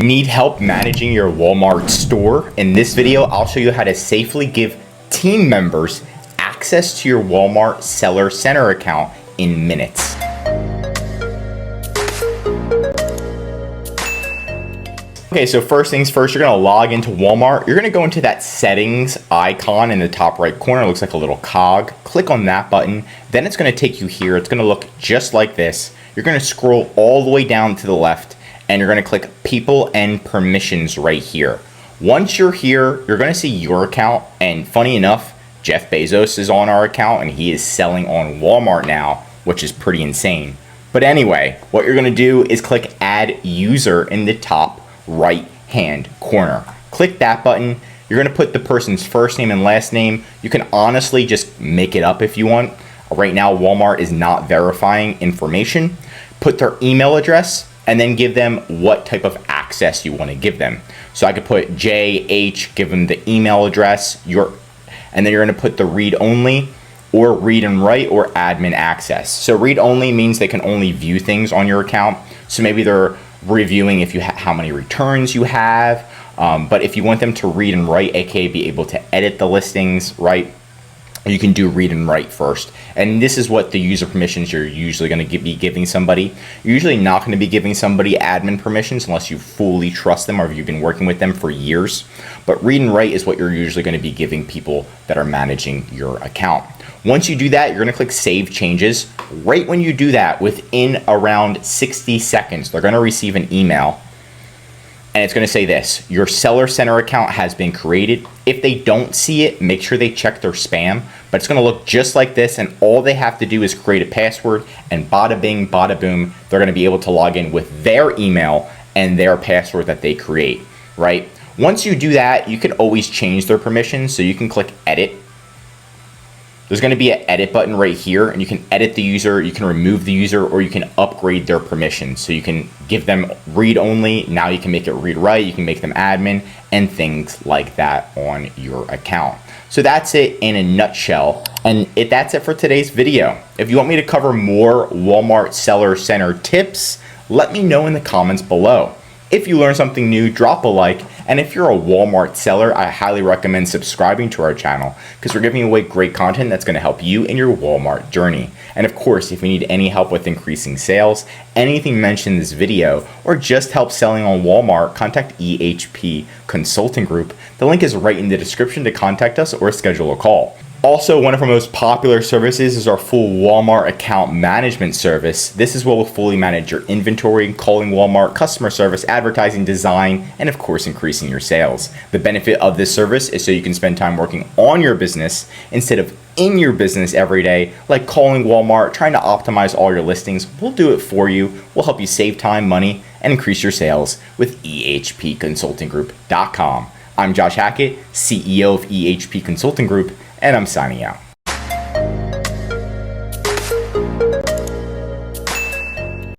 Need help managing your Walmart store? In this video, I'll show you how to safely give team members access to your Walmart Seller Center account in minutes. Okay, so first things first, you're gonna log into Walmart. You're gonna go into that settings icon in the top right corner. It looks like a little cog. Click on that button. Then it's gonna take you here. It's gonna look just like this. You're gonna scroll all the way down to the left and you're gonna click People and Permissions right here. Once you're here, you're gonna see your account, and funny enough, Jeff Bezos is on our account and he is selling on Walmart now, which is pretty insane. But anyway, what you're gonna do is click Add User in the top right hand corner. Click that button. You're gonna put the person's first name and last name. You can honestly just make it up if you want. Right now, Walmart is not verifying information. Put their email address and then give them what type of access you want to give them. So I could put JH, give them the email address, and then you're going to put the read only or read and write or admin access. So read only means they can only view things on your account. So maybe they're reviewing if you how many returns you have. But if you want them to read and write, aka be able to edit the listings, right? You can do read and write first. And this is what the user permissions you're usually going to be giving somebody. You're usually not going to be giving somebody admin permissions unless you fully trust them or if you've been working with them for years. But read and write is what you're usually going to be giving people that are managing your account. Once you do that, you're going to click Save Changes. Right when you do that, within around 60 seconds, they're going to receive an email. And it's going to say this: your Seller Center account has been created. If they don't see it, make sure they check their spam. But it's going to look just like this, and all they have to do is create a password, and bada bing, bada boom, they're going to be able to log in with their email and their password that they create, right? Once you do that, you can always change their permissions, so you can click Edit. There's going to be an edit button right here, and you can edit the user, you can remove the user, or you can upgrade their permissions. So you can give them read only, now you can make it read write, you can make them admin, and things like that on your account. So that's it in a nutshell, and that's it for today's video. If you want me to cover more Walmart Seller Center tips, let me know in the comments below. If you learned something new, drop a like, and if you're a Walmart seller, I highly recommend subscribing to our channel because we're giving away great content that's going to help you in your Walmart journey. And of course, if you need any help with increasing sales, anything mentioned in this video, or just help selling on Walmart, contact EHP Consulting Group. The link is right in the description to contact us or schedule a call. Also, one of our most popular services is our full Walmart account management service. This is where we'll fully manage your inventory, calling Walmart, customer service, advertising, design, and of course, increasing your sales. The benefit of this service is so you can spend time working on your business instead of in your business every day, like calling Walmart, trying to optimize all your listings. We'll do it for you. We'll help you save time, money, and increase your sales with ehpconsultinggroup.com. I'm Josh Hackett, CEO of EHP Consulting Group, and I'm signing out.